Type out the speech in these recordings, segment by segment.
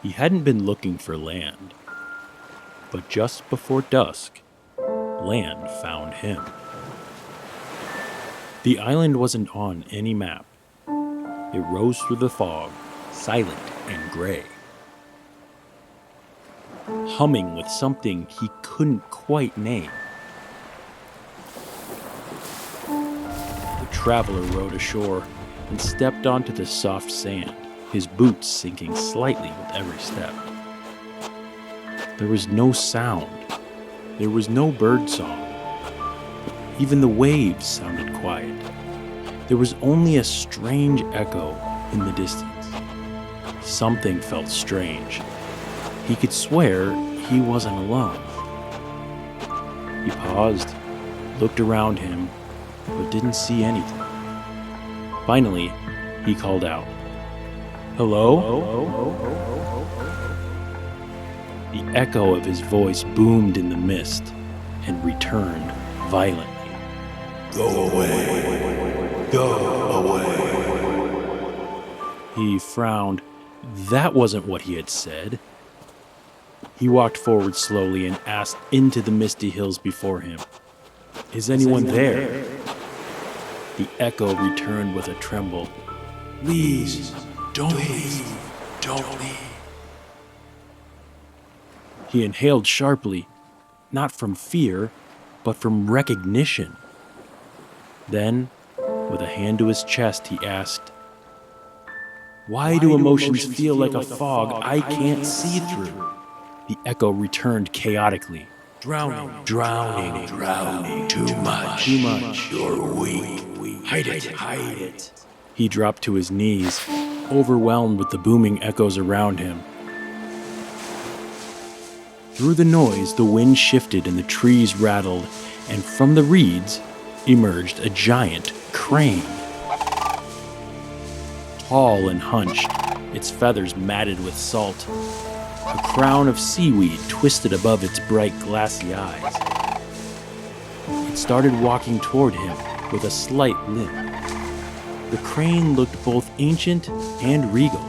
He hadn't been looking for land, but just before dusk, land found him. The island wasn't on any map. It rose through the fog, silent and gray, humming with something he couldn't quite name. The traveler rowed ashore and stepped onto the soft sand, his boots sinking slightly with every step. There was no sound. There was no bird song. Even the waves sounded quiet. There was only a strange echo in the distance. Something felt strange. He could swear he wasn't alone. He paused, looked around him, but didn't see anything. Finally, he called out, "Hello?" The echo of his voice boomed in the mist and returned violently. "Go away! Go away!" He frowned. That wasn't what he had said. He walked forward slowly and asked into the misty hills before him, "Is anyone there?" The echo returned with a tremble. "Please, don't leave. Don't leave." He inhaled sharply, not from fear, but from recognition. Then, with a hand to his chest, he asked, "Why do emotions feel like a fog I can't see through?" The echo returned chaotically. "Drowning, drowning, drowning, too much, you're weak. Hide it, hide it." He dropped to his knees, overwhelmed with the booming echoes around him. Through the noise, the wind shifted and the trees rattled, and from the reeds emerged a giant crane. Tall and hunched, its feathers matted with salt, a crown of seaweed twisted above its bright glassy eyes. It started walking toward him with a slight limp. The crane looked both ancient and regal.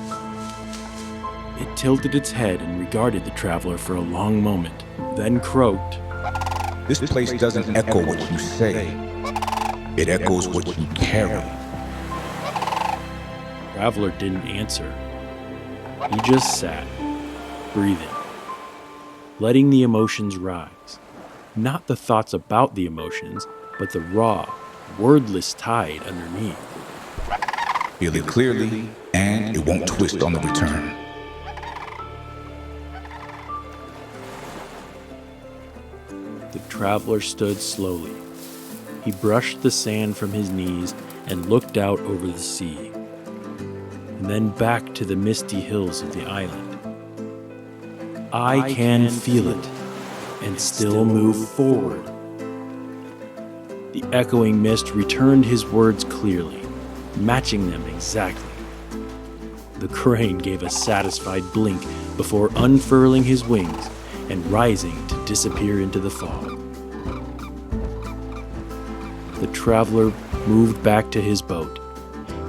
It tilted its head and regarded the traveler for a long moment, then croaked, "This place doesn't echo what you say. It echoes what you carry." The traveler didn't answer. He just sat, breathing, letting the emotions rise. Not the thoughts about the emotions, but the raw, wordless tide underneath. Feel it clearly, and it won't twist on the return. The traveler stood slowly. He brushed the sand from his knees and looked out over the sea, and then back to the misty hills of the island. "I can feel it, and still move forward." The echoing mist returned his words clearly, matching them exactly. The crane gave a satisfied blink before unfurling his wings and rising to disappear into the fog. The traveler moved back to his boat.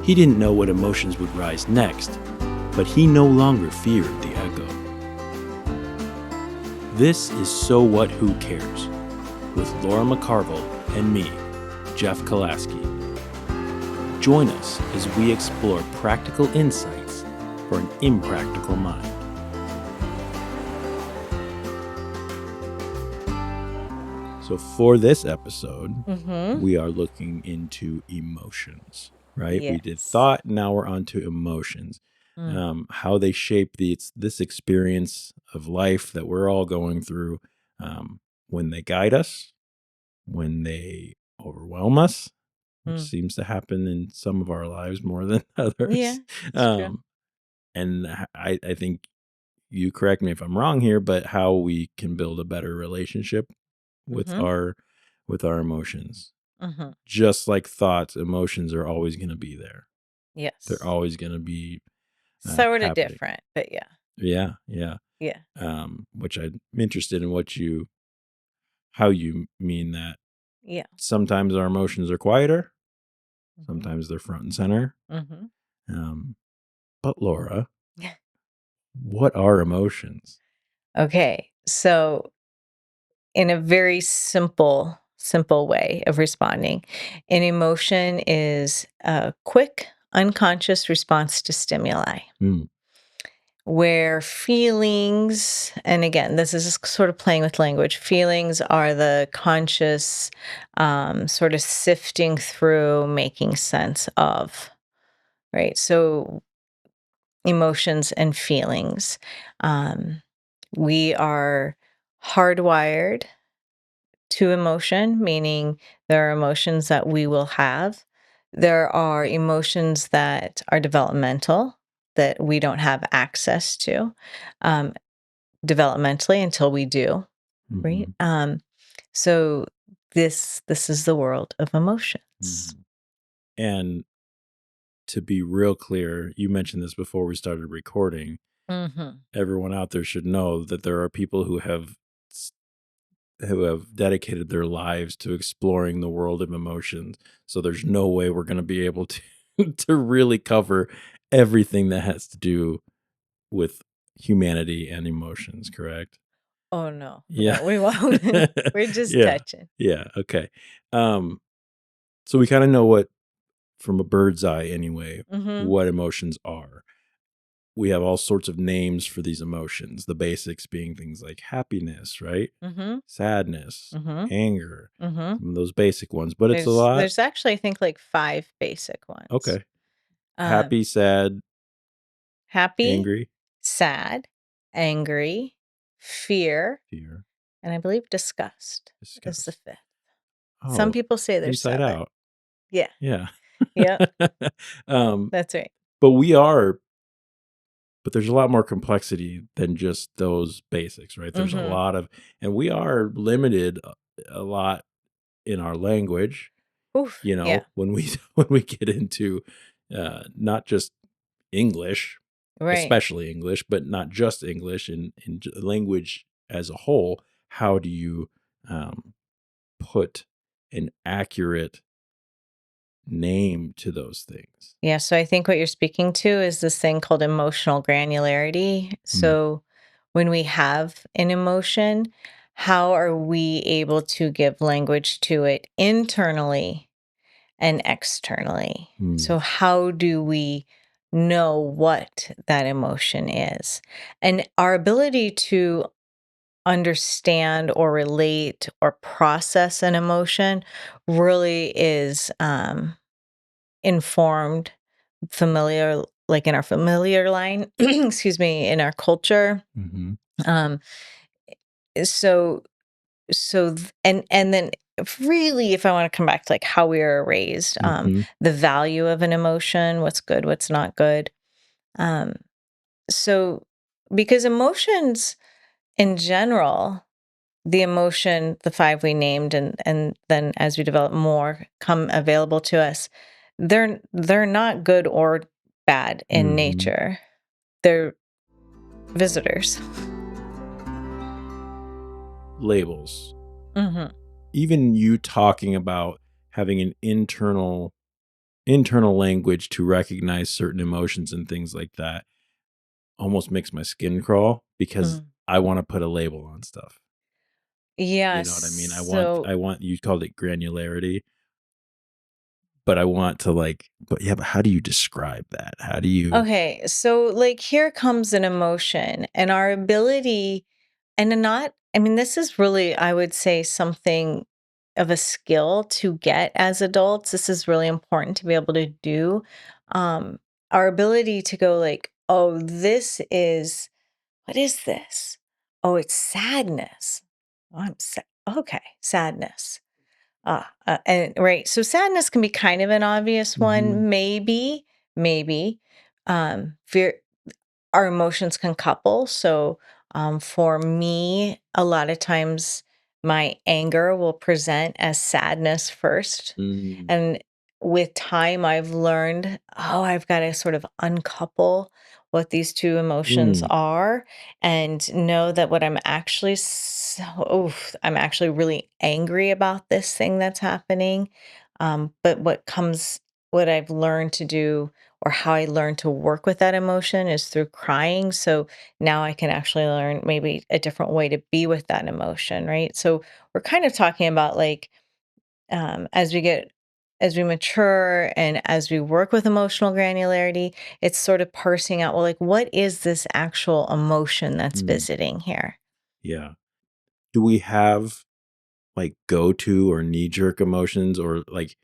He didn't know what emotions would rise next, but he no longer feared the echo. This is So What Who Cares, with Laura McCarville and me, Jeff Kolaski. Join us as we explore practical insights for an impractical mind. So for this episode, we are looking into emotions, right? Yes. We did thought, now we're on to emotions. How they shape this experience of life that we're all going through, when they guide us, when they overwhelm us, which seems to happen in some of our lives more than others. Yeah, it's true. And I think, you correct me if I'm wrong here, but how we can build a better relationship with our emotions. Just like thoughts, emotions are always going to be there. Yes. They're always going to be Sort of happening. different, but yeah. Yeah. Which I'm interested in how you mean that. Yeah. Sometimes our emotions are quieter. Sometimes they're front and center. But Laura, What are emotions? Okay. So, in a very simple way of responding, an emotion is a quick, unconscious response to stimuli. Mm, Where feelings, and again, this is sort of playing with language, feelings are the conscious, sort of sifting through, making sense of, right? So, emotions and feelings. Um, we are hardwired to emotion, meaning there are emotions that we will have. There are emotions that are developmental that we don't have access to um, developmentally until we do, right? mhm, So this is the world of emotions. mhm. And to be real clear, you mentioned this before we started recording. Hmm. Everyone out there should know that there are people s- who have dedicated their lives to exploring the world of emotions. So there's no way we're going to be able to to really cover everything that has to do with humanity and emotions, correct? Oh no, Yeah. no, we won't. We're just Yeah. touching. Yeah, okay. Um, so we kinda know what from a bird's eye anyway, Hmm. what emotions are. We have all sorts of names for these emotions, the basics being things like happiness, right? Hmm. Sadness, Hmm. anger, Hmm. some of those basic ones, but it's a lot. There's actually I think like five basic ones. Okay. Um, Happy, sad, Happy, angry, sad, angry, fear, fear, and I believe disgust is the disgust. fifth. Some Oh, people say there's inside seven. out. Yeah. Yeah. Yep. Um, That's right. but we are but there's a lot more complexity than just those basics, right? There's a Hmm. lot of and we are limited a lot in our language, Oof. Yeah. when we when we get into not just English, Right. especially English, but not just English in language as a whole. How do you um, put an accurate name to those things? Yeah. So I think what you're speaking to is this thing called emotional granularity. Mm, So when we have an emotion, how are we able to give language to it internally and externally? mm, So, how do we know what that emotion is? And our ability to understand or relate or process an emotion really is informed, familiar, like in our familiar line, excuse me, in our culture. hmm Um, so and then if really if I want to come back to like how we were raised, hmm the value of an emotion, what's good, what's not good. um so because emotions in general, the emotion, the five we named, and then as we develop more come available to us, they're not good or bad in hmm nature. They're visitors. Labels. Hmm. Even you talking about having an internal language to recognize certain emotions and things like that almost makes my skin crawl because I want to put a label on stuff. Yeah, You know what I mean? so I want you called it granularity, but I want to but yeah, but how do you describe that? How do you okay, so like here comes an emotion and our ability, and not, I mean, this is really, I would say, something of a skill to get as adults. This is really important to be able to do. Um, our ability to go like, oh, this is, what is this? Oh, it's sadness. Oh, okay, sadness. And right. So sadness can be kind of an obvious Mhm. one, maybe. Fear, our emotions can couple. So for me, a lot of times my anger will present as sadness first. Mm. And with time, I've learned, oh, I've got to sort of uncouple what these two emotions Mm. are and know that what I'm actually really angry about this thing that's happening. But what I've learned to do or how I learned to work with that emotion is through crying. So now I can actually learn maybe a different way to be with that emotion, right? So we're kind of talking about like as we mature and as we work with emotional granularity, it's sort of parsing out, well, like, what is this actual emotion that's Mm, visiting here? yeah. Do we have like go-to or knee-jerk emotions, or like,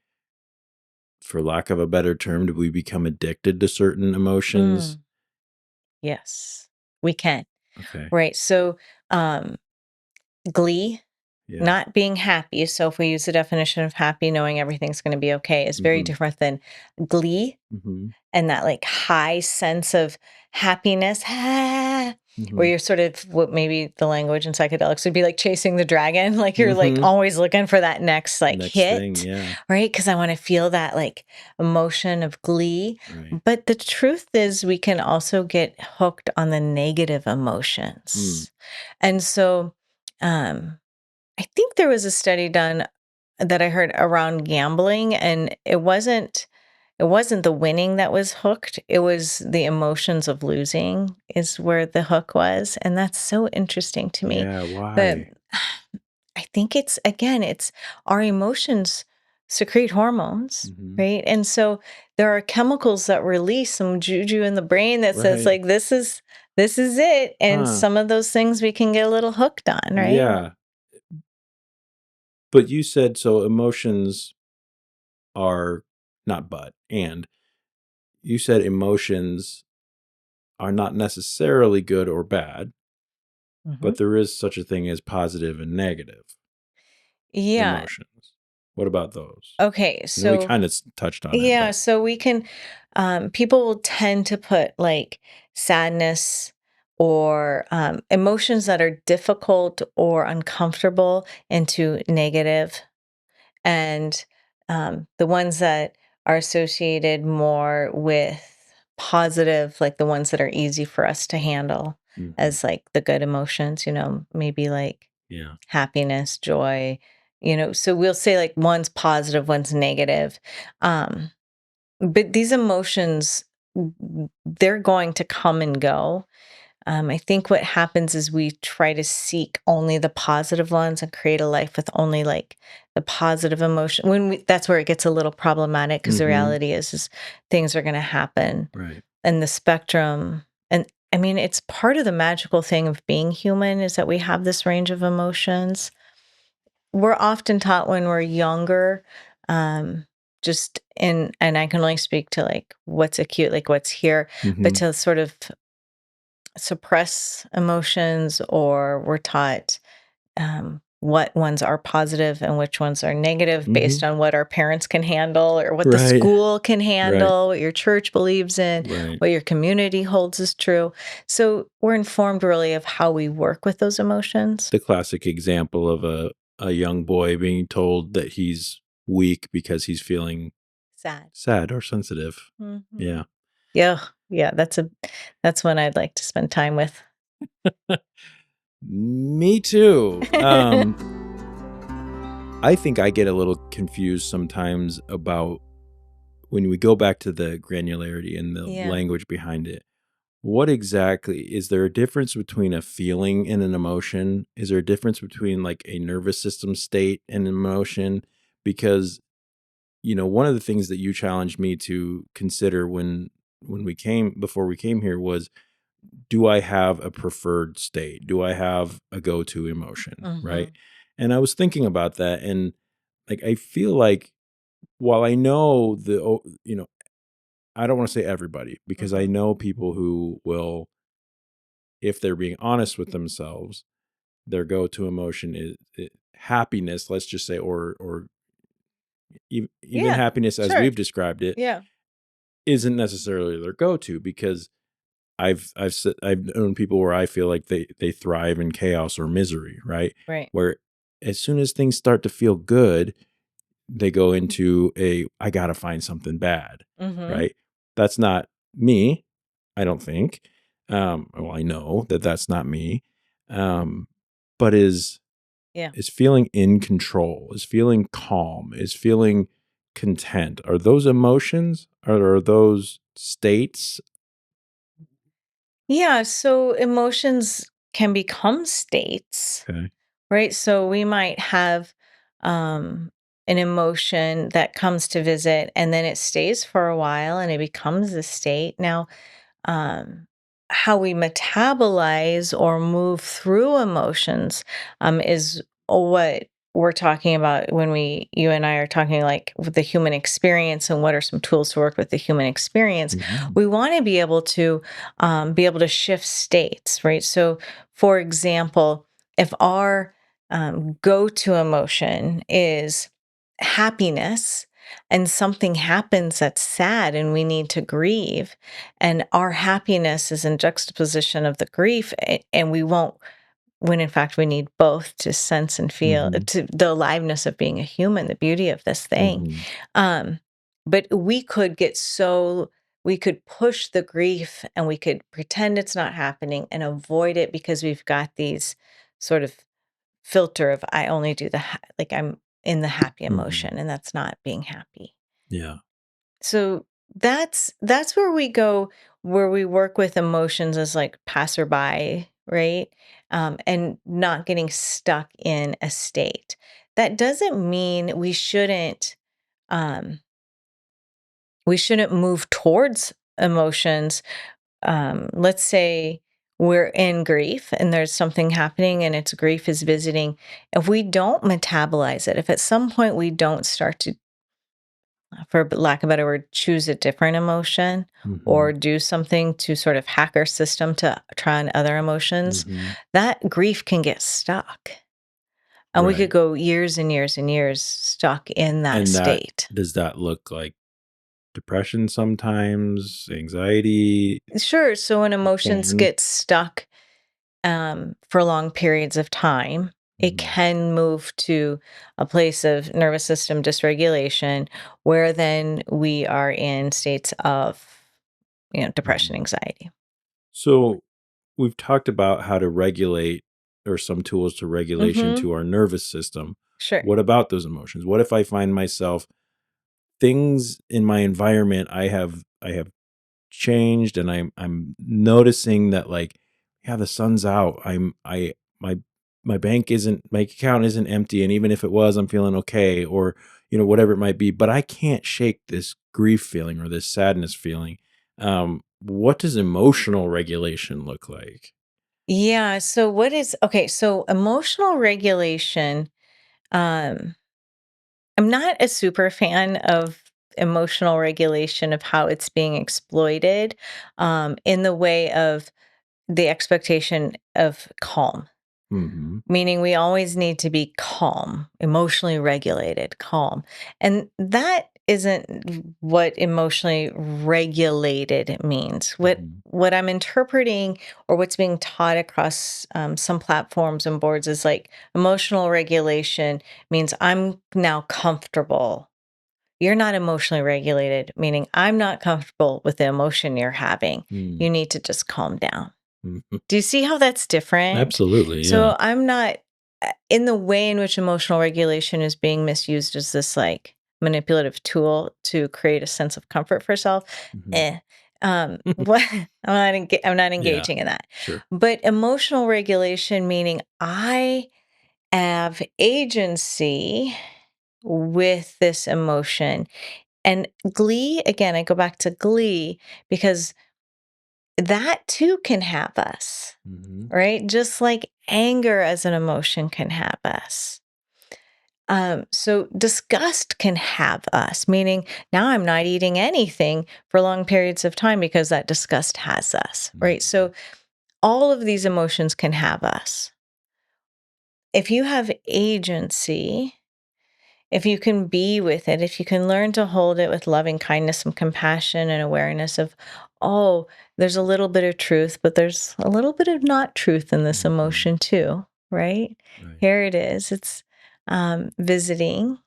for lack of a better term, do we become addicted to certain emotions? Mm, yes, we can. Okay. Right. So, um, glee, Yeah. not being happy. So, if we use the definition of happy, knowing everything's going to be okay, is very Mm-hmm. different than glee Mm-hmm. and that like high sense of happiness, where Mm-hmm. you're sort of what maybe the language in psychedelics would be like chasing the dragon. Like you're like Mm-hmm. always looking for that next like Next thing, hit, yeah. right? Because I want to feel that like emotion of glee. Right. But the truth is, we can also get hooked on the negative Mm. emotions. And so, um, I think there was a study done that I heard around gambling, and it wasn't the winning that was hooked, it was the emotions of losing is where the hook was, and that's so interesting to me. Yeah, But why? I think it's again, it's our emotions secrete hormones, Mm-hmm. right? And so there are chemicals that release some juju in the brain that says Right. like this is it, and Huh. some of those things we can get a little hooked on, right? Yeah. But you said so emotions are not but, and you said emotions are not necessarily good or bad, Mhm. but there is such a thing as positive and negative Yeah. emotions. What about those? Okay. I know we So kind of touched on it, yeah, but so we can people will tend to put like sadness or emotions that are difficult or uncomfortable into negative, and the ones that are associated more with positive, like the ones that are easy for us to handle mhm, as like the good emotions, maybe like yeah. happiness, joy, so we'll say like one's positive, one's negative. But these emotions, they're going to come and go. I think what happens is we try to seek only the positive ones and create a life with only like the positive emotion. That's where it gets a little problematic because the Mhm. reality is things are going to happen, Right. and the spectrum. And I mean, it's part of the magical thing of being human is that we have this range of emotions. We're often taught when we're younger, just in and I can only speak to like what's acute, like what's here, but Mhm. to sort of suppress emotions, or we're taught what ones are positive and which ones are negative based Mhm. on what our parents can handle or what the Right. school can Right. handle, what your church believes in, Right. what your community holds as true. So we're informed really of how we work with those emotions. The classic example of a young boy being told that he's weak because he's feeling Sad. sad or sensitive. Hmm. Yeah. Yeah, yeah, that's one I'd like to spend time with. Me too. I think I get a little confused sometimes about when we go back to the granularity and the Yeah. language behind it. What exactly is there a difference between a feeling and an emotion? Is there a difference between like a nervous system state and an emotion? Because one of the things that you challenged me to consider when we came before we came here was, do I have a preferred state? Do I have a go-to emotion, right? Hmm. And I was thinking about that, and like I feel like while I know I don't want to say everybody, because I Hmm. know people who will, if they're being honest with themselves, their go-to emotion is happiness, let's just say, or even Yeah, happiness as sure. we've described it Yeah. isn't necessarily their go-to, because I've known people where I feel like they thrive in chaos or misery, right? Right. Where as soon as things start to feel good, they go into I gotta find something bad, Hmm. right? That's not me, I don't think. Well, I know that that's not me. But Yeah. is feeling in control, is feeling calm, is feeling content. Are those emotions, or are those states? Yeah, so emotions can become states, Okay. right? So we might have um, an emotion that comes to visit and then it stays for a while and it becomes a state. Now, um, how we metabolize or move through emotions is what we're talking about when you and I are talking like with the human experience and what are some tools to work with the human experience. Mhm. We want to be able to shift states, right? So, for example, if our go-to emotion is happiness and something happens that's sad and we need to grieve, and our happiness is in juxtaposition of the grief, and we won't, when in fact we need both to sense and feel Mhm. to the aliveness of being a human, the beauty of this thing. Mhm. um but we could push the grief and we could pretend it's not happening and avoid it because we've got these sort of filter of I only do like I'm in the happy Mhm. emotion, and that's not being happy. Yeah. So that's where we go, where we work with emotions as like passerby, right? And not getting stuck in a state. That doesn't mean um, we shouldn't move towards emotions. Let's say we're in grief and there's something happening and its grief is visiting. If we don't metabolize it, if at some point we don't start to, for lack of a better word, choose a different emotion or Mhm. do something to sort of hack our system to try on other emotions, Mhm. that grief can get stuck. And we could Right. go years and years and years stuck in that And that state. does that look like depression sometimes, anxiety? Sure. So when It emotions can. get stuck for long periods of time, it Mhm. can move to a place of nervous system dysregulation where then we are in states of, depression, Mhm. anxiety. So we've talked about how to regulate or some tools to regulation Mm-hmm. to our nervous system. Sure. What about those emotions? What if I find myself things in my environment I have changed and I'm noticing that like yeah the sun's out my my account isn't empty and even if it was I'm feeling okay or whatever it might be but I can't shake this grief feeling or this sadness feeling. What does emotional regulation look like? Yeah. So what is okay? So emotional regulation. Um, I'm not a super fan of emotional regulation of how it's being exploited, in the way of the expectation of calm. Mhm. Meaning we always need to be calm, emotionally regulated, calm. And that isn't what emotionally regulated means. Mhm. What I'm interpreting or what's being taught across some platforms and boards is like emotional regulation means I'm now comfortable. You're not emotionally regulated, meaning I'm not comfortable with the emotion you're having. Mm. You need to just calm down. Mhm. Do you see how that's different? Absolutely, yeah. So I'm not in the way in which emotional regulation is being misused as this like manipulative tool to create a sense of comfort for self. Mhm. Eh. What I'm not Yeah, engaging in that. sure. But emotional regulation meaning I have agency with this emotion. And glee, again, I go back to glee because that too can have us, Mhm. right? Just like anger as an emotion can have us. So disgust can have us, meaning now I'm not eating anything for long periods of time because that disgust has us, right? Mhm. So all of these emotions can have us. If you have agency, if you can be with it, if you can learn to hold it with loving kindness and compassion and awareness of, oh, there's a little bit of truth, but there's a little bit of not truth in this Mhm. emotion too, right? Right. Here it is. It's visiting,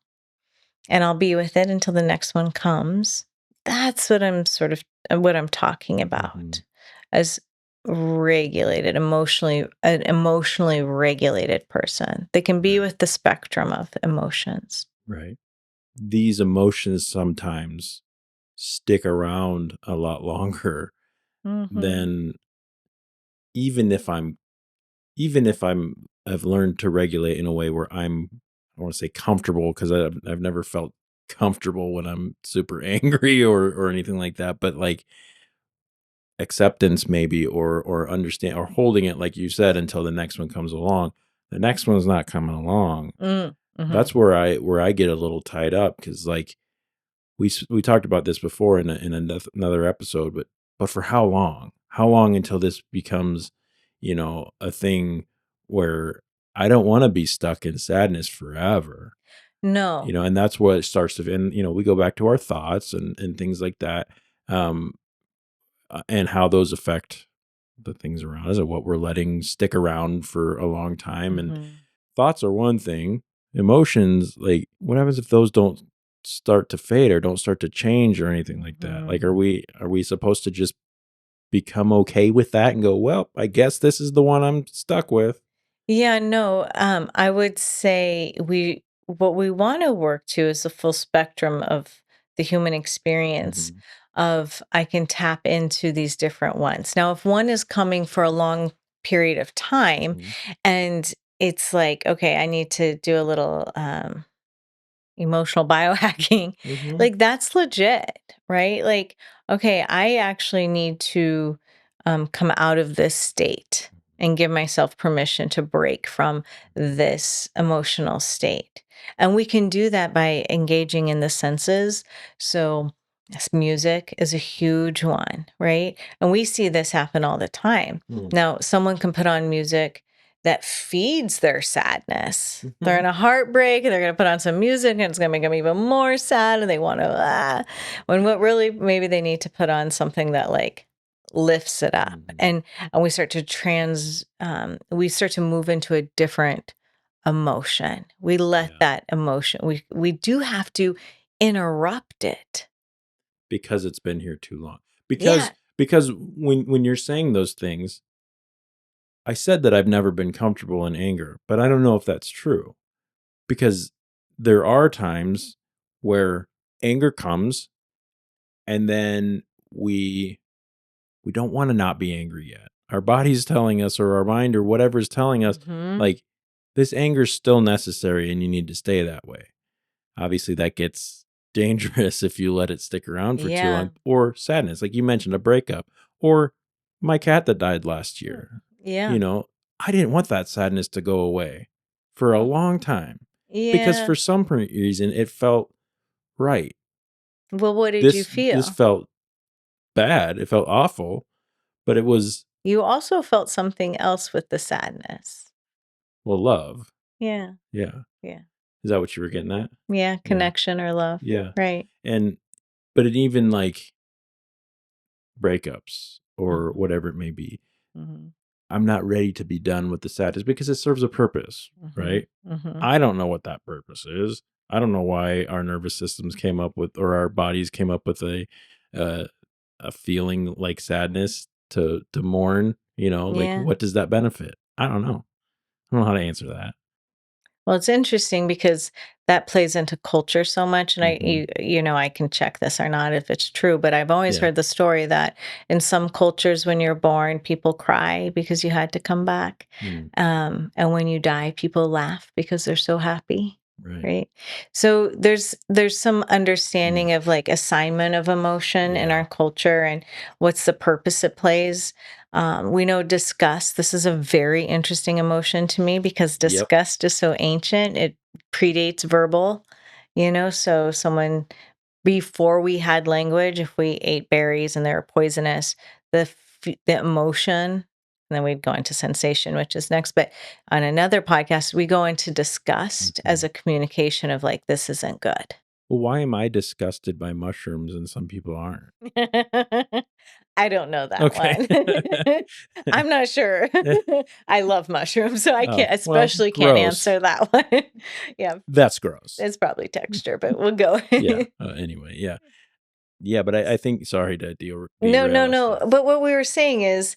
and I'll be with it until the next one comes. That's what I'm sort of what I'm talking about Mhm. as regulated, an emotionally regulated person. They can be Right. with the spectrum of emotions. Right. These emotions sometimes stick around a lot longer Mhm. than even if I'm I've learned to regulate in a way where I want to say comfortable, because I've never felt comfortable when I'm super angry or anything like that, but like acceptance maybe, or understand, or holding it like you said until the next one comes along. The next one's not coming along. Mm, mhm. That's where I get a little tied up, because like we talked about this before in another episode, but for how long? How long until this becomes, a thing where I don't want to be stuck in sadness forever, No. and that's what it starts to, and we go back to our thoughts and things like that, um, and how those affect the things around us, and what we're letting stick around for a long time. And Mhm. thoughts are one thing. Emotions, like, what happens if those don't start to fade or don't start to change or anything like that? Like, Mhm. are we supposed to just become okay with that and go, well, I guess this is the one I'm stuck with? Yeah, no, I would say what we want to work to is the full spectrum of the human experience Hmm. of I can tap into these different ones. Now, if one is coming for a long period of time Hmm. and it's like, okay, I need to do a little emotional biohacking, Hmm. like that's legit, right? Like, okay, I actually need to come out of this state and give myself permission to break from this emotional state. And we can do that by engaging in the senses. So, yes, music is a huge one, right? And we see this happen all the time. Now, someone can put on music that feeds their sadness. They're Hmm. in a heartbreak and they're going to put on some music and it's going to make them even more sad and they want to, when what really maybe they need to put on something that like lifts it up. Hmm. And we start to we start to move into a different emotion. We let Yeah, that emotion, we do have to interrupt it. because it's been here too long. Yeah. Because when you're saying those things, I said that I've never been comfortable in anger, but I don't know if that's true, because there are times where anger comes, and then we don't want to not be angry yet. Our body's telling us, or our mind, or whatever's telling us, Hmm. like, this anger's still necessary and you need to stay that way. Obviously, that gets dangerous if you let it stick around for too Yeah. long. Or sadness, like you mentioned, a breakup, or my cat that died last Mm. year. Yeah. I didn't want that sadness to go away for a Oh, long time, because yeah. for some reason it felt right. Well, what did you This feel? felt bad. It felt awful, but it was, You also felt something else with the sadness. well, love. Yeah, Yeah. yeah. Is that what you were getting at? Yeah, Yeah. connection or love. Yeah. Right. And but it even, like, breakups or Mhm, whatever it may be, mhm, I'm not ready to be done with the sadness because it serves a purpose, mhm, right? mhm. I don't know what that purpose is. I don't know why our nervous systems came up with, or our bodies came up with uh, a feeling like sadness to mourn. Like, Yeah. what does that benefit? I don't know. I don't know how to answer that. Well, it's interesting because that plays into culture so much, and Hmm. I can check this or not if it's true, but I've always Yeah. heard the story that in some cultures, when you're born, people cry because you had to come back, Mm, and when you die, people laugh because they're so happy, right. right? So there's some Mm, understanding of like assignment of emotion in yeah. our culture and what's the purpose it plays. We know disgust. This is a very interesting emotion to me because Yep. disgust is so ancient. It predates verbal, so someone before we had language, if we ate berries and they were poisonous, the emotion, and then we'd go into sensation, which is next. But on another podcast, we go into disgust as Hmm. a communication of like, this isn't good. Well, why am I disgusted by mushrooms and some people aren't? I don't know that Okay. one. I'm not sure. I love mushrooms, so I Oh, can't well, especially can't gross. answer that one. Yeah, That's gross. it's probably texture, but we'll go. Yeah. Anyway, yeah. Yeah, but I think, sorry to No, no, derail us no. there. But what we were saying is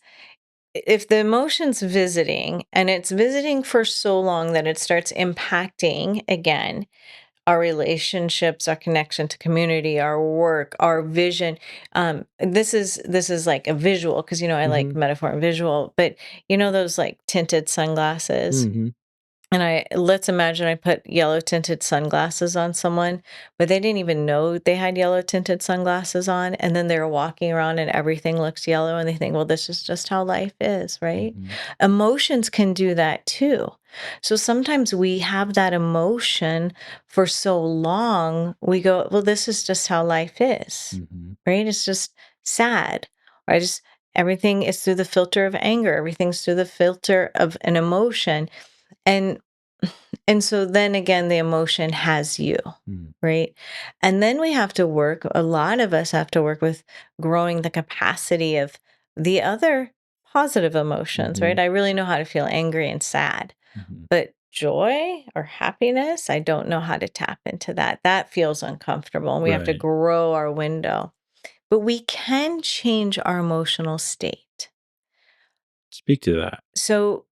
if the emotion's visiting and it's visiting for so long that it starts impacting again our relationships, our connection to community, our work, our vision. This is like a visual because I like metaphor and visual, but those like tinted sunglasses. Mm-hmm. And let's imagine I put yellow tinted sunglasses on someone, but they didn't even know they had yellow tinted sunglasses on. And then they're walking around and everything looks yellow and they think, well, this is just how life is, right? Mm-hmm. Emotions can do that too. So sometimes we have that emotion for so long, we go, well, this is just how life is, Mm-hmm. right? It's just sad. Or everything is through the filter of anger, everything's through the filter of an emotion. And and so then again, the emotion has you, Mm-hmm. right? And then we have to work, a lot of us have to work with growing the capacity of the other positive emotions, Mm-hmm. right? I really know how to feel angry and sad, Mm-hmm. but joy or happiness, I don't know how to tap into that. That feels uncomfortable, and we have to Right. grow our window. But we can change our emotional state. Speak to that. So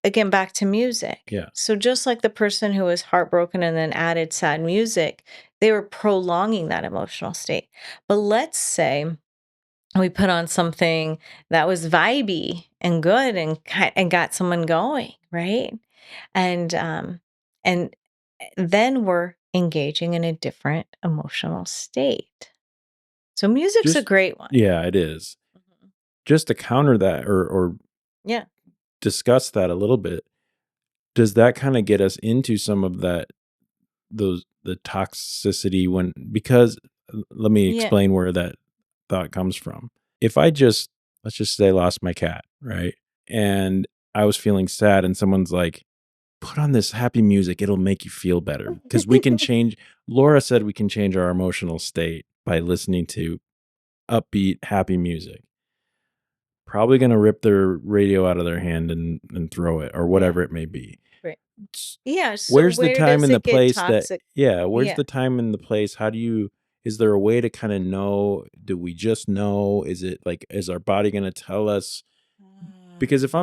again, back to music. Yeah. So just like the person who was heartbroken and then added sad music, they were prolonging that emotional state. But let's say we put on something that was vibey and good and got someone going, right? And then we're engaging in a different emotional state. So music's a Just great one. yeah, it is. Mhm. Just to counter that or Yeah. discuss that a little bit, does that kind of get us into some of the toxicity because let me Yeah. explain where that thought comes from. If let's just say I lost my cat, right? And I was feeling sad and someone's like, put on this happy music, it'll make you feel better. Because we can change, Laura said we can change our emotional state by listening to upbeat, happy music. Probably going to rip their radio out of their hand and throw it or Yeah. whatever it may be. Right. Yeah, so Where's the where time does and the it get place toxic? where's Yeah. the time and the place? Is there a way to kind of know? Do we just know? Is it like, is our body going to tell us? Because if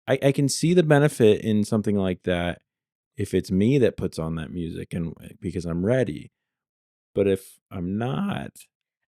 I can see the benefit in something like that if it's me that puts on that music and because I'm ready. But if I'm not,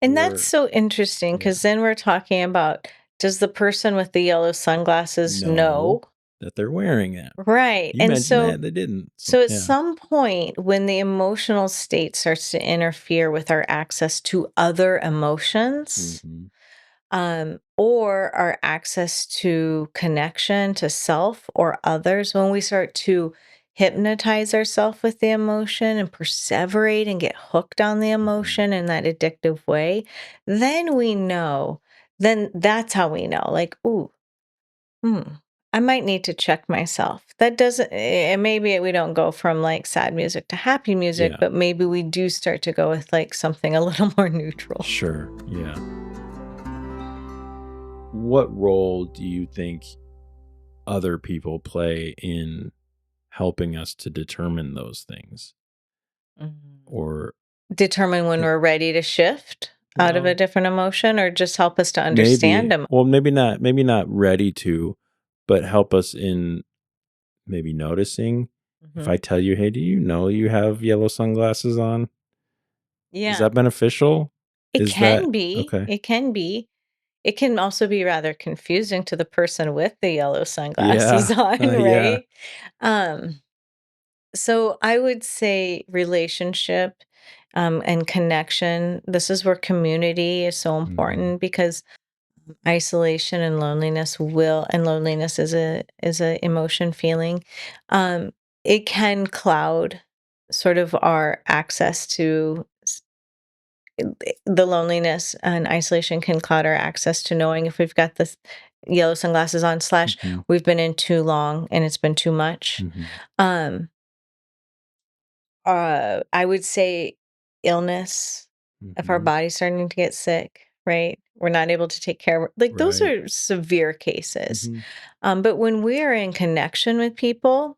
And that's or so interesting yeah, because then we're talking about, does the person with the yellow sunglasses know know? that they're wearing it. Right. You And mentioned so that they didn't. So so at yeah. some point when the emotional state starts to interfere with our access to other emotions, Mm-hmm. or our access to connection to self or others, when we start to hypnotize ourselves with the emotion and perseverate and get hooked on the Mm-hmm. emotion in that addictive way, then we know, then that's how we know, like, ooh, hmm, I might need to check myself. That doesn't, and maybe we don't go from like sad music to happy music, Yeah. but maybe we do start to go with like something a little more neutral. Sure. Yeah. What role do you think other people play in helping us to determine those things? Mhm. Or Determine when eh, we're ready to shift out of a well, different emotion, or just help us to understand them? maybe not ready to, but help us in maybe noticing. If I Mhm. tell you, hey, do you know you have yellow sunglasses on? Is Yeah. that beneficial? It Is that can be, okay? it can be. It can also be rather confusing to the person with the yellow sunglasses Yeah. on, Yeah. right? Um, so I would say relationship, and connection. This is where community is so Mhm. important because isolation and loneliness is a emotion feeling. Um, it can cloud sort of our access to the loneliness, and isolation can cloud our access to knowing if we've got the yellow sunglasses on slash Mhm. we've been in too long and it's been too much. Mhm. Um, I would say illness, if our Mhm. body's starting to get sick, right? We're not able to take care of, like, those Right. are severe cases. Mhm. But when we're in connection with people,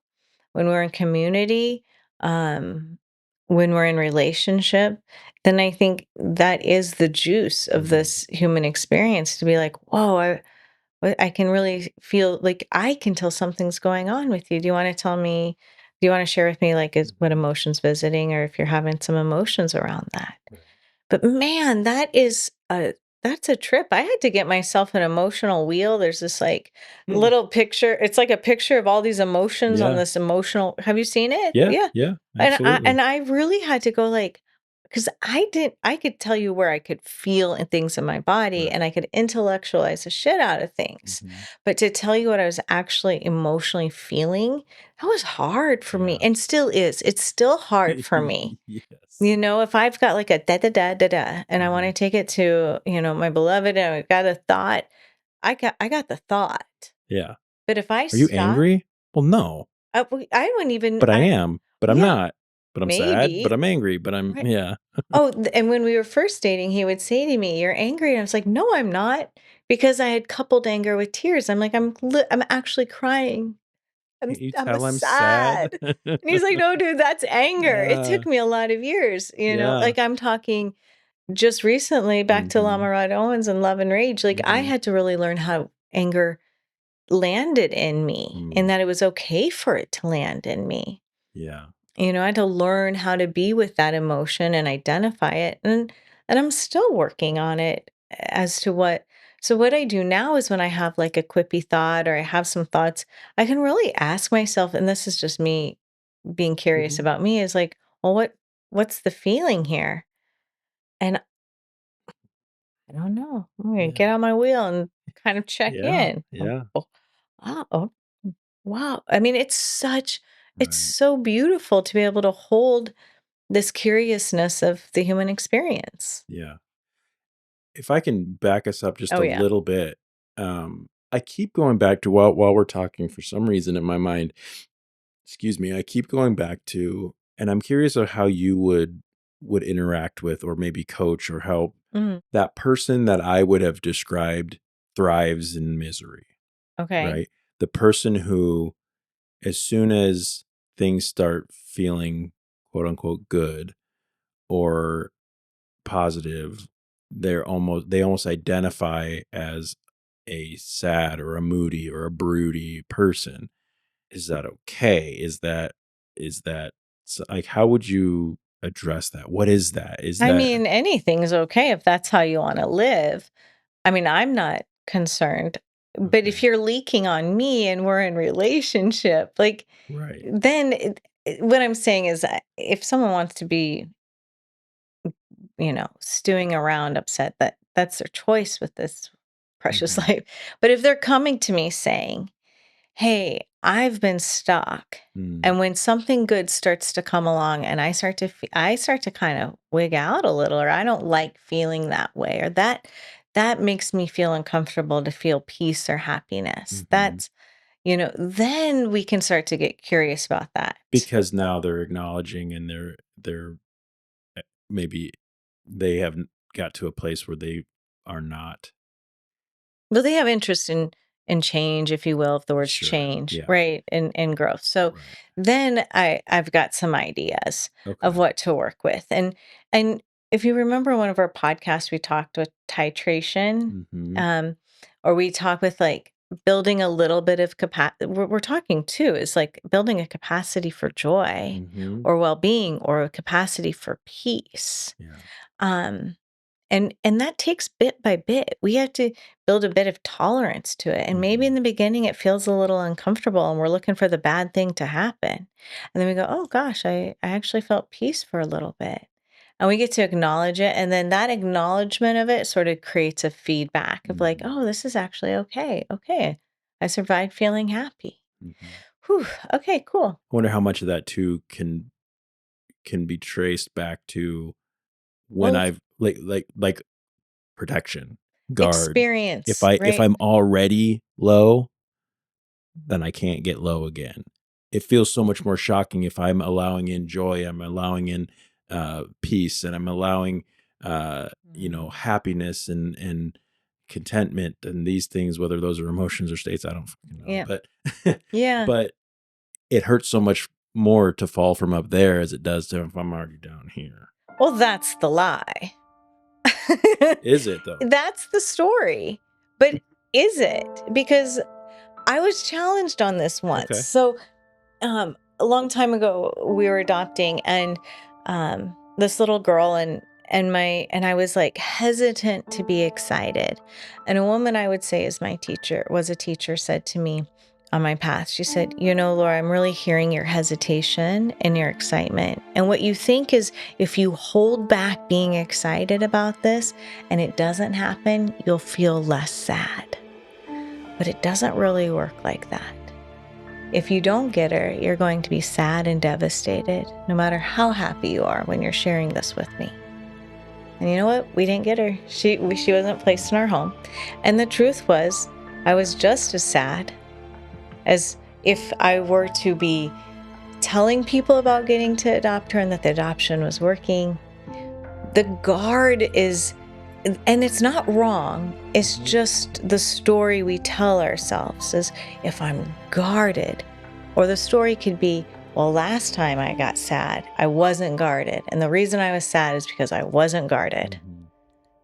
when we're in community, um, when we're in relationship, then I think that is the juice of Mhm. this human experience to be like, whoa, I can really feel like I can tell something's going on with you. Do you want to tell me Do you want to share with me, like, what emotions visiting, or if you're having some emotions around that? Right. But man, that's a trip. I had to get myself an emotional wheel. There's this like Hmm. little picture. It's like a picture of all these emotions on Yeah. this emotional. Have you seen it? Yeah. Yeah. Yeah. And I Absolutely. and I really had to go like, because I could tell you where I could feel and things in my body, Right. and I could intellectualize the shit out of things. Hmm. But to tell you what I was actually emotionally feeling, that was hard for me Yeah. and still is. It's still hard for me. Yes. You know, if I've got like a da da da da da, and I want Hmm. to take it to, my beloved, and I've got a thought, I got the thought. Yeah. But if I Are you stop, angry? Well, no, I wouldn't even. but I am, but I'm Yeah, not, but I'm sad, but maybe. I'm angry, but I'm, Right. yeah. Oh, and when we were first dating, he would say to me, "You're angry," and I was like, "No, I'm not," because I had coupled anger with tears. I'm like, I'm actually crying. Can't you I'm tell I'm sad? sad. And he's like, "No, dude, that's anger." It Uh, took me a lot of years, yeah. like I'm talking just recently back to Hmm. Lamarad Owens and Love and Rage. Like I Hmm. had to really learn how anger landed in me and Mm. that it was okay for it to land in me. Yeah. I had to learn how to be with that emotion and identify it. And I'm still working on it as to what. So what I do now is when I have like a quippy thought or I have some thoughts, I can really ask myself, and this is just me being curious Hmm. about me, is like, well, what's the feeling here? And I don't know. I'm gonna Yeah. get on my wheel and kind of check Yeah. in. Oh, Yeah. oh, wow. Oh, wow. I mean, it's Right. so beautiful to be able to hold this curiousness of the human experience. Yeah. If I can back us up just Oh a yeah. little bit, I keep going back to while we're talking for some reason in my mind, excuse me, I keep going back to, and I'm curious of how you would interact with or maybe coach or help Mm, that person that I would have described thrives in misery, okay. right? The person who, as soon as things start feeling quote unquote good or positive, they almost identify as a sad or a moody or a broody person. Is that okay? Is that like, how would you address that? What is that? Is I that mean, anything's okay if that's how you want to live. I mean, I'm not concerned. But if okay? you're leaking on me and we're in relationship, like Right. then what I'm saying is if someone wants to be stewing around upset, that's their choice with this precious Hmm. life. But if they're coming to me saying, "Hey, I've been stuck." Mm. And when something good starts to come along and I start to kind of wig out a little, or I don't like feeling that way, or that makes me feel uncomfortable to feel peace or happiness. Hmm. Then we can start to get curious about that. Because now they're acknowledging and they're maybe they haven't got to a place where they are not Well, they have interest in change, if you will, if the words sure. change, Yeah. right? And growth. So Right. then I've got some ideas of Okay. what to work with. And if you remember one of our podcasts, we talked with titration, Hmm. um, or we talk with like building a little bit of capacity. We're talking too, is like building a capacity for joy Hmm. or well-being or a capacity for peace. Yeah. Um, and that takes bit by bit. We have to build a bit of tolerance to it. And maybe in Hmm. the beginning it feels a little uncomfortable and we're looking for the bad thing to happen. And then we go, oh gosh, I actually felt peace for a little bit. And we get to acknowledge it. And then that acknowledgement of it sort of creates a feedback of like, Hmm. oh, this is actually okay. Okay. I survived feeling happy. Hmm. Whew. Okay, cool. I wonder how much of that too can be traced back to when Well, I've like protection, guard. If experience, if right? I'm already low, then I can't get low again. It feels so much more shocking if I'm allowing in joy, I'm allowing in peace, and I'm allowing Mm. happiness and contentment and these things, whether those are emotions or states, I don't fucking know. Yeah. But Yeah. but it hurts so much more to fall from up there as it does to if I'm already down here. Well, that's the lie. Is it though? That's the story. But is it? Because I was challenged on this once. Okay. So, um, a long time ago, we were adopting, and this little girl and I was like hesitant to be excited. And a woman I would say is was a teacher, said to me on my path, she said, Laura, I'm really hearing your hesitation and your excitement. And what you think is if you hold back being excited about this and it doesn't happen, you'll feel less sad. But it doesn't really work like that. If you don't get her, you're going to be sad and devastated, no matter how happy you are when you're sharing this with me. And you know what? We didn't get her. She wasn't placed in our home. And the truth was, I was just as sad as if I were to be telling people about getting to adopt her and that the adoption was working. The guard is, and it's not wrong, it's just the story we tell ourselves is if I'm guarded, or the story could be, well, last time I got sad, I wasn't guarded. And the reason I was sad is because I wasn't guarded,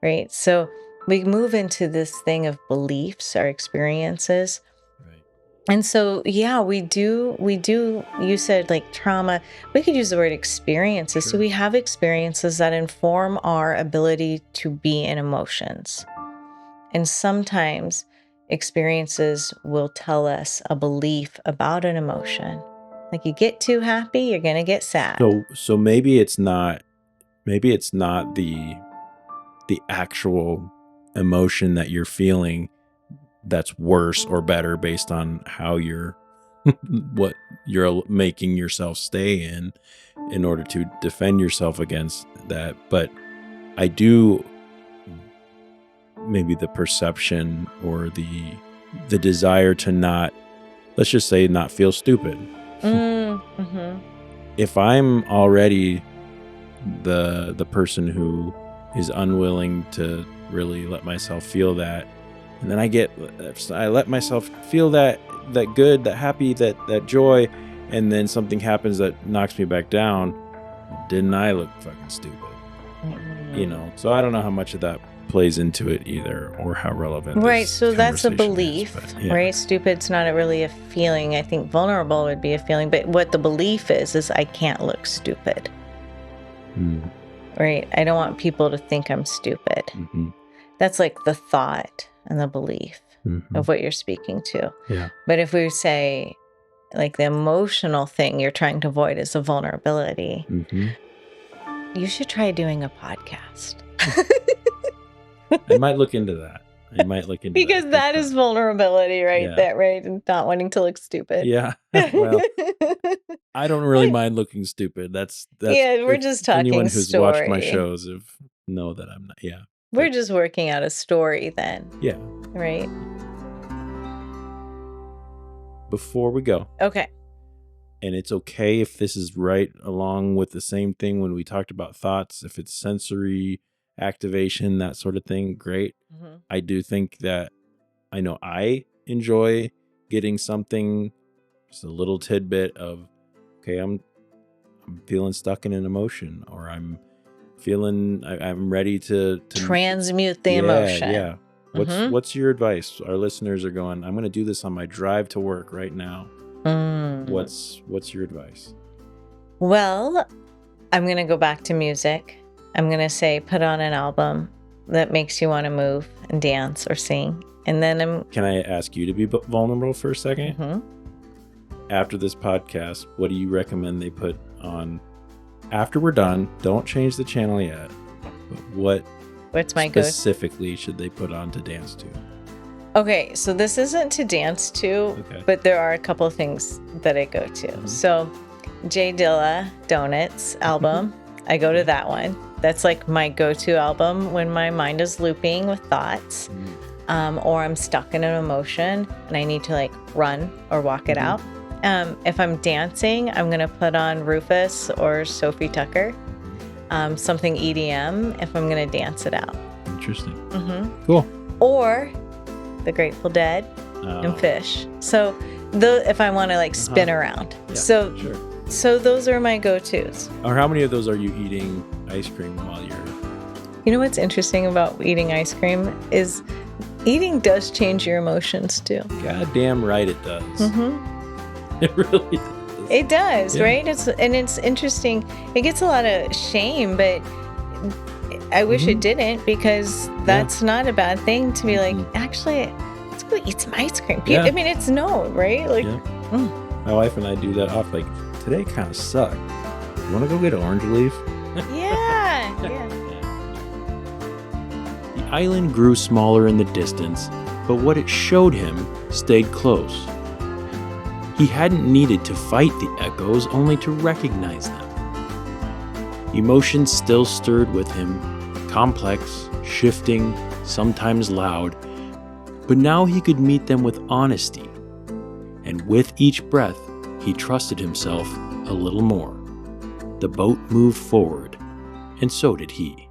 right? So we move into this thing of beliefs, our experiences. And so, yeah, we do, you said like trauma, we could use the word experiences. Sure. So we have experiences that inform our ability to be in emotions. And sometimes experiences will tell us a belief about an emotion. Like you get too happy, you're going to get sad. So maybe it's not the actual emotion that you're feeling that's worse or better based on how what you're making yourself stay in order to defend yourself against that. But I do, maybe the perception or the desire to not, let's just say, not feel stupid. Mm-hmm. If I'm already the person who is unwilling to really let myself feel that, and then I let myself feel that good, that happy, that joy, and then something happens that knocks me back down, didn't I look fucking stupid? Mm-hmm. So I don't know how much of that plays into it either, or how relevant. Right, so that's a belief, right? Stupid's not really a feeling. I think vulnerable would be a feeling, but what the belief is I can't look stupid. Mm. Right? I don't want people to think I'm stupid. Mm-hmm. That's like the thought and the belief of what you're speaking to. Yeah. But if we say like the emotional thing you're trying to avoid is the vulnerability, you should try doing a podcast. I might look into that. Because that is vulnerability right there, right? And not wanting to look stupid. Yeah. Well, I don't really mind looking stupid. That's we're just talking anyone who's story. Watched my shows know that I'm not. Yeah. We're just working out a story then. Yeah. Right? Before we go. Okay. And it's okay if this is right along with the same thing when we talked about thoughts, if it's sensory activation, that sort of thing, great. Mm-hmm. I do think that I know I enjoy getting something, just a little tidbit of, okay, I'm feeling stuck in an emotion, or I'm ready to transmute the emotion. Yeah. What's your advice? Our listeners are going, I'm going to do this on my drive to work right now. What's your advice? Well, I'm going to go back to music. I'm going to say, put on an album that makes you want to move and dance or sing. And then Can I ask you to be vulnerable for a second? Mm-hmm. After this podcast, what do you recommend they put on after we're done? Don't change the channel yet. But what's my specifically should they put on to dance to? Okay, so this isn't to dance to, but there are a couple of things that I go to. Mm-hmm. So J Dilla Donuts album, I go to that one. That's like my go-to album when my mind is looping with thoughts, or I'm stuck in an emotion and I need to like run or walk it out. If I'm dancing, I'm going to put on Rufus or Sophie Tucker, something EDM if I'm going to dance it out. Interesting. Mm-hmm. Cool. Or the Grateful Dead and Fish. So if I want to like spin around. Yeah, so those are my go-tos. Or how many of those are you eating ice cream while you're... You know what's interesting about eating ice cream is eating does change your emotions too. Goddamn right it does. Mm-hmm. It really does. It does, Yeah. right? It's interesting. It gets a lot of shame, but I wish it didn't, because that's not a bad thing to be like, actually, let's go eat some ice cream. Yeah. I mean, it's known, right? Like, Yeah. My wife and I do that off. Like, today kind of sucked. You want to go get an orange leaf? yeah. The island grew smaller in the distance, but what it showed him stayed close. He hadn't needed to fight the echoes, only to recognize them. Emotions still stirred with him, complex, shifting, sometimes loud, but now he could meet them with honesty. And with each breath, he trusted himself a little more. The boat moved forward, and so did he.